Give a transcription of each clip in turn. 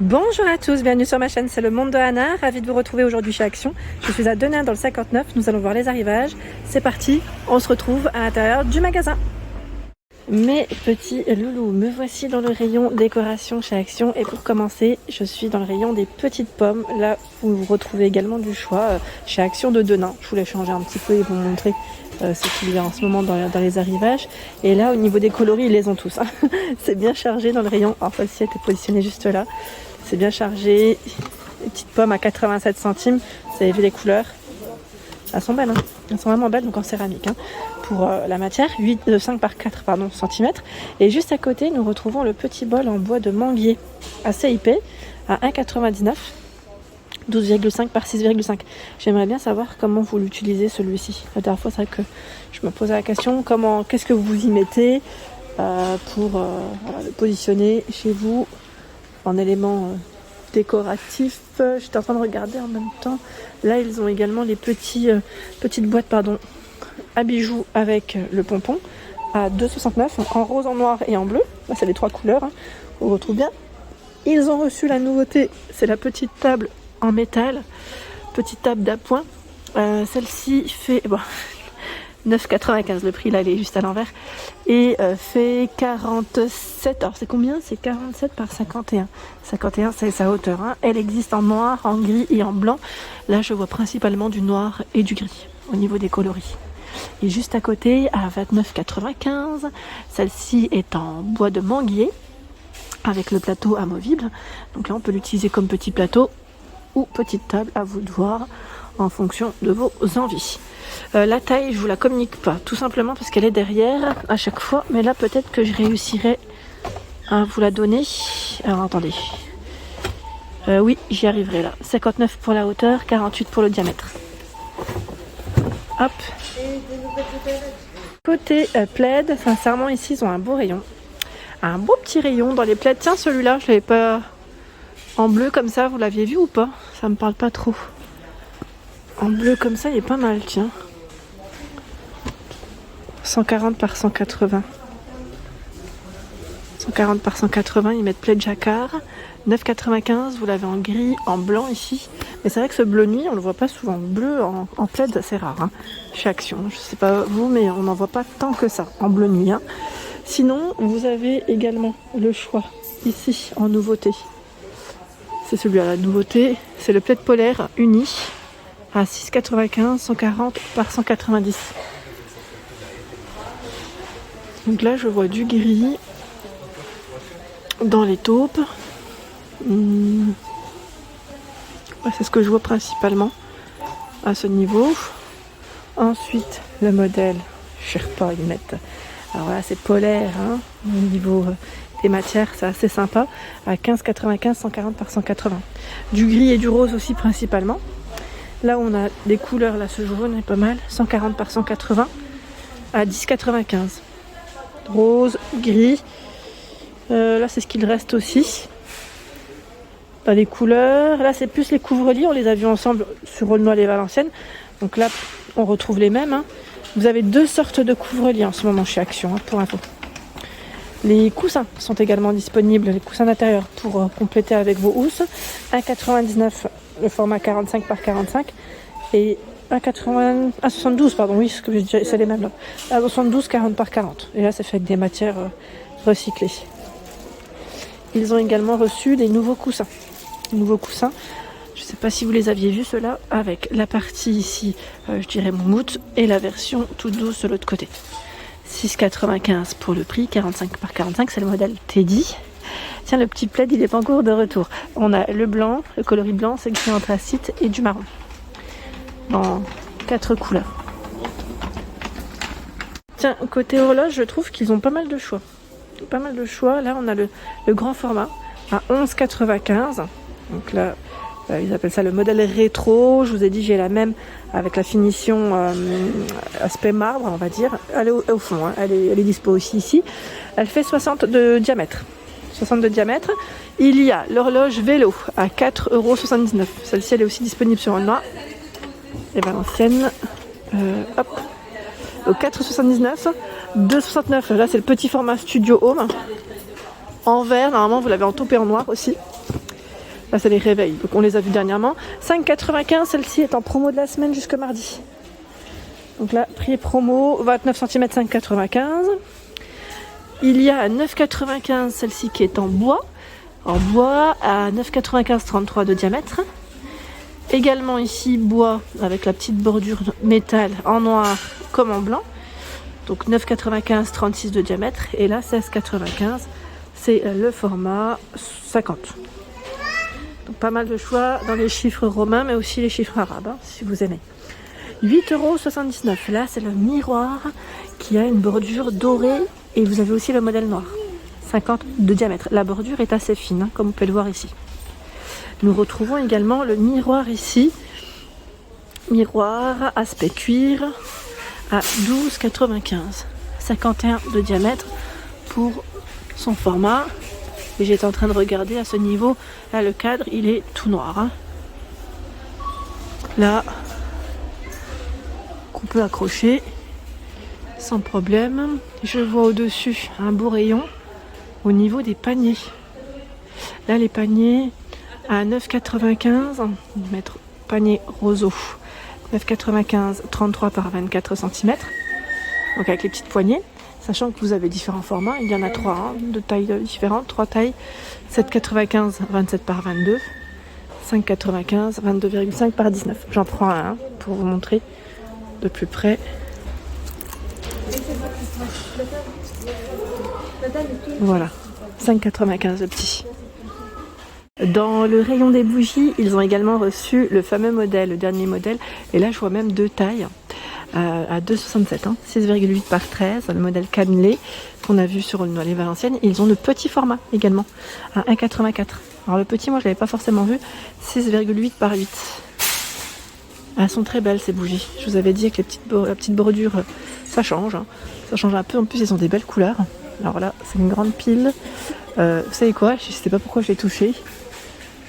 Bonjour à tous, bienvenue sur ma chaîne, c'est le monde de Anna, ravie de vous retrouver aujourd'hui chez Action. Je suis à Denain dans le 59, nous allons voir les arrivages. C'est parti, on se retrouve à l'intérieur du magasin. Mes petits loulous, me voici dans le rayon décoration chez Action et pour commencer, je suis dans le rayon des petites pommes, là où vous retrouvez également du choix chez Action de Denain. Je voulais changer un petit peu et vous montrer ce qu'il y a en ce moment dans les arrivages. Et là, au niveau des coloris, ils les ont tous. C'est bien chargé dans le rayon. Alors, celle-ci était positionnée juste là. C'est bien chargé. Les petites pommes à 87 centimes. Vous avez vu les couleurs. Elles sont belles. Elles sont vraiment belles, donc en céramique. Pour la matière, 5 par 4 cm. Et juste à côté, nous retrouvons le petit bol en bois de manguier assez épais à 1,99 €. 12,5 par 6,5. J'aimerais bien savoir comment vous l'utilisez celui-ci. La dernière fois, c'est vrai que je me posais la question, qu'est-ce que vous y mettez pour le positionner chez vous en élément décoratif. J'étais en train de regarder en même temps. Là, ils ont également les petites boîtes à bijoux avec le pompon à 2,69 € en rose, en noir et en bleu. Là, c'est les trois couleurs. On retrouve bien. Ils ont reçu la nouveauté, c'est la petite table en métal, petite table d'appoint. Celle-ci fait 9,95 €, le prix là il est juste à l'envers, et fait 47, alors c'est combien? C'est 47 par 51. 51 c'est sa hauteur. Elle existe en noir, en gris et en blanc. Là je vois principalement du noir et du gris au niveau des coloris. Et juste à côté, à 29,95 €, celle-ci est en bois de manguier avec le plateau amovible. Donc là on peut l'utiliser comme petit plateau ou petite table, à vous de voir en fonction de vos envies. La taille, je vous la communique pas, tout simplement parce qu'elle est derrière à chaque fois, mais là peut-être que je réussirai à vous la donner. Alors attendez, oui, j'y arriverai là. 59 pour la hauteur, 48 pour le diamètre. Hop. Côté plaid, sincèrement ici ils ont un beau rayon, un beau petit rayon dans les plaids. Tiens, celui-là je l'avais pas en bleu comme ça, vous l'aviez vu ou pas? Ça me parle pas trop. En bleu comme ça, il est pas mal, tiens. 140 par 180. 140 par 180, ils mettent plaid jacquard. 9,95 €, vous l'avez en gris, en blanc ici. Mais c'est vrai que ce bleu nuit, on le voit pas souvent. Bleu en plaid, c'est rare chez Action. Je sais pas vous, mais on n'en voit pas tant que ça en bleu nuit. Sinon, vous avez également le choix ici en nouveauté. C'est celui-là, la nouveauté. C'est le plaid polaire uni à 6,95 €, 140 par 190. Donc là, je vois du gris dans les taupes. C'est ce que je vois principalement à ce niveau. Ensuite, le modèle Sherpa, ils mettent. Alors voilà, c'est polaire au niveau des matières, c'est assez sympa. À 15,95 €, 140 par 180. Du gris et du rose aussi principalement. Là, on a des couleurs, là, ce jaune est pas mal. 140 par 180 à 10,95 €. Rose, gris. Là, c'est ce qu'il reste aussi. Dans les couleurs. Là, c'est plus les couvre-lits. On les a vus ensemble sur Aulnoy et Valenciennes. Donc là, on retrouve les mêmes. Vous avez deux sortes de couvre-lits en ce moment chez Action, pour info. Les coussins sont également disponibles, les coussins d'intérieur pour compléter avec vos housses. 1,99 € le format 45 par 45 et 72, pardon, oui, ce que je dirais, c'est les mêmes là. 72, 40 par 40. Et là, c'est fait avec des matières recyclées. Ils ont également reçu des nouveaux coussins. Je ne sais pas si vous les aviez vus, ceux-là, avec la partie ici, je dirais moumoute, et la version toute douce de l'autre côté. 6,95 € pour le prix, 45 par 45, c'est le modèle Teddy. Tiens, le petit plaid, il est pas en cours de retour. On a le blanc, le coloris blanc, c'est gris anthracite et du marron. Dans 4 couleurs. Tiens, côté horloge, je trouve qu'ils ont pas mal de choix. Là, on a le grand format à 11,95 €. Donc là, ils appellent ça le modèle rétro. Je vous ai dit, j'ai la même avec la finition aspect marbre, on va dire. Elle est au fond, elle est dispo aussi ici. Elle fait 60 de diamètre. Il y a l'horloge vélo à 4,79 €. Celle-ci, elle est aussi disponible sur Aulnoy et Valenciennes. Hop. Au 4,79 €. 2,69 €. Là, c'est le petit format Studio Home. En vert, normalement, vous l'avez en taupe et en noir aussi. Là, c'est les réveils. Donc, on les a vus dernièrement. 5,95. Celle-ci est en promo de la semaine jusque mardi. Donc là, prix promo, 29 cm, 5,95. Il y a à 9,95 celle-ci qui est en bois. En bois à 9,95, 33 de diamètre. Également ici, bois avec la petite bordure métal en noir comme en blanc. Donc 9,95, 36 de diamètre. Et là, 16,95, c'est le format 50. Donc pas mal de choix dans les chiffres romains, mais aussi les chiffres arabes, hein, si vous aimez. 8,79 €. Là, c'est le miroir qui a une bordure dorée et vous avez aussi le modèle noir. 50 de diamètre. La bordure est assez fine, hein, comme vous pouvez le voir ici. Nous retrouvons également le miroir ici. Miroir aspect cuir à 12,95. 51 de diamètre pour son format. Et j'étais en train de regarder à ce niveau. Là, le cadre, il est tout noir. Hein. Là, qu'on peut accrocher sans problème. Je vois au-dessus un beau rayon au niveau des paniers. Là, les paniers à 9,95 mètre panier roseau. 9,95, 33 par 24 cm. Donc avec les petites poignées. Sachant que vous avez différents formats, il y en a 3 hein, de tailles différentes, 3 tailles, 7,95, 27 par 22, 5,95, 22,5 par 19. J'en prends un pour vous montrer de plus près. Voilà, 5,95 le petit. Dans le rayon des bougies, ils ont également reçu le fameux modèle, le dernier modèle, et là je vois même 2 tailles. À 2,67, hein, 6,8 par 13, le modèle cannelé qu'on a vu sur les Valenciennes. Ils ont le petit format également, à 1,84. Alors le petit, moi je ne l'avais pas forcément vu, 6,8 par 8. Elles sont très belles ces bougies. Je vous avais dit que la petite bordure, ça change. Hein. Ça change un peu, en plus ils ont des belles couleurs. Alors là, c'est une grande pile. Vous savez quoi, je ne sais pas pourquoi je l'ai touchée.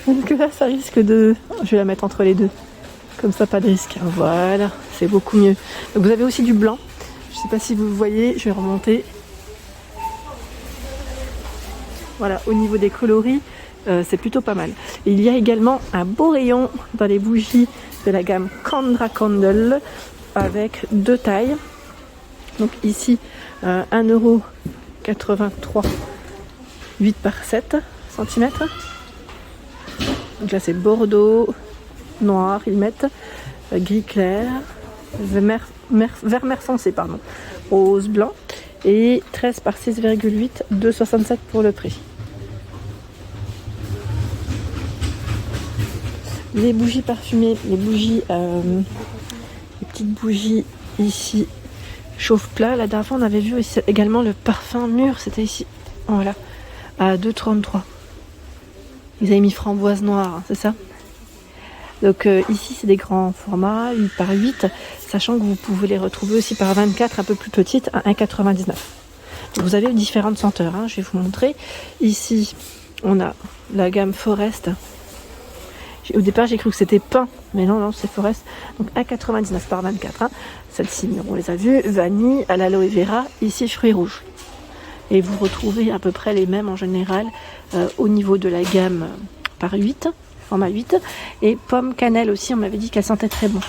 Donc là, ça risque de... Je vais la mettre entre les deux. Comme ça, pas de risque. Voilà, c'est beaucoup mieux. Donc vous avez aussi du blanc. Je ne sais pas si vous voyez, je vais remonter. Voilà, au niveau des coloris, c'est plutôt pas mal. Et il y a également un beau rayon dans les bougies de la gamme Candra Candle avec 2 tailles. Donc ici, 1,83 €, 8 par 7 cm. Donc là, c'est bordeaux, noir, ils mettent gris clair, vert mer foncé, pardon, rose blanc et 13 par 6,8, 2,67 pour le prix. Les bougies parfumées, les petites bougies ici chauffe plat. La dernière fois on avait vu aussi également le parfum mûr, c'était ici, voilà, à 2,33. Ils avaient mis framboise noire, hein, c'est ça? Donc ici c'est des grands formats, 8 par 8, sachant que vous pouvez les retrouver aussi par 24, un peu plus petites, à 1,99. Donc vous avez différentes senteurs, hein, je vais vous montrer. Ici on a la gamme Forest. Au départ j'ai cru que c'était pain, mais non c'est Forest. Donc 1,99 par 24. Hein. Celle-ci, on les a vues, vanille à l'aloe vera, ici fruits rouges. Et vous retrouvez à peu près les mêmes en général au niveau de la gamme par 8. Format 8 et pomme cannelle aussi, on m'avait dit qu'elle sentait très bon.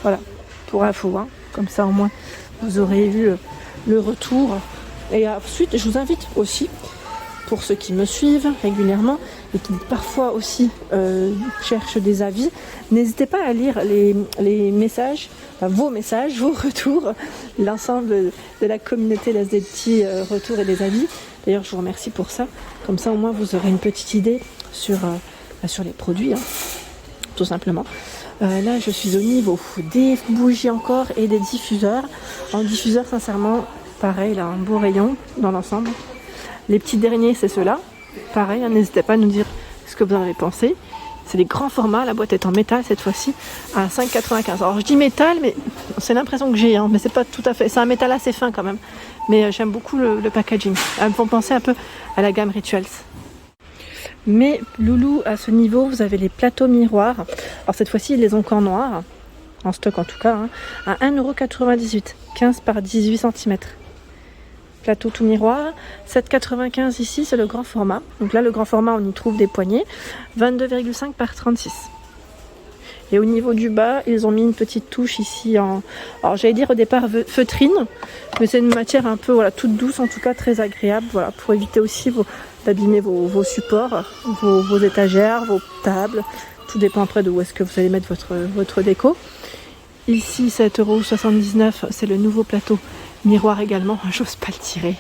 Voilà, pour info, hein. Comme ça au moins vous aurez vu le retour. Et ensuite je vous invite aussi, pour ceux qui me suivent régulièrement et qui parfois aussi cherchent des avis, n'hésitez pas à lire les messages, enfin, vos messages, vos retours, l'ensemble de la communauté laisse des petits retours et des avis. D'ailleurs je vous remercie pour ça, comme ça au moins vous aurez une petite idée sur les produits, hein, tout simplement. Là je suis au niveau des bougies encore et des diffuseurs. En diffuseur sincèrement pareil, là un beau rayon dans l'ensemble. Les petits derniers c'est ceux-là, pareil, hein, n'hésitez pas à nous dire ce que vous en avez pensé. C'est des grands formats, la boîte est en métal cette fois-ci à 5,95. Alors je dis métal, mais c'est l'impression que j'ai, hein, mais c'est pas tout à fait, c'est un métal assez fin quand même. Mais j'aime beaucoup le packaging. Elles me font penser un peu à la gamme Rituals. Mais loulou, à ce niveau, vous avez les plateaux miroirs. Alors cette fois-ci, ils les ont qu'en noir, en stock en tout cas, hein, à 1,98 €, 15 par 18 cm. plateau tout miroir. 7,95 ici, c'est le grand format. Donc là, le grand format, on y trouve des poignées. 22,5 par 36. Et au niveau du bas, ils ont mis une petite touche ici en... Alors j'allais dire au départ feutrine, mais c'est une matière un peu voilà, toute douce, en tout cas très agréable, voilà, pour éviter aussi d'abîmer vos supports, vos étagères, vos tables. Tout dépend après de où est-ce que vous allez mettre votre déco. Ici, 7,79 €, c'est le nouveau plateau miroir également. J'ose pas le tirer.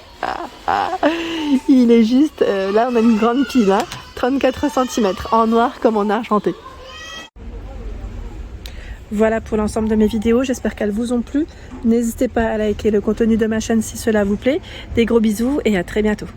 Il est juste... là, on a une grande pile, hein, 34 cm, en noir comme en argenté. Voilà pour l'ensemble de mes vidéos, j'espère qu'elles vous ont plu. N'hésitez pas à liker le contenu de ma chaîne si cela vous plaît. Des gros bisous et à très bientôt.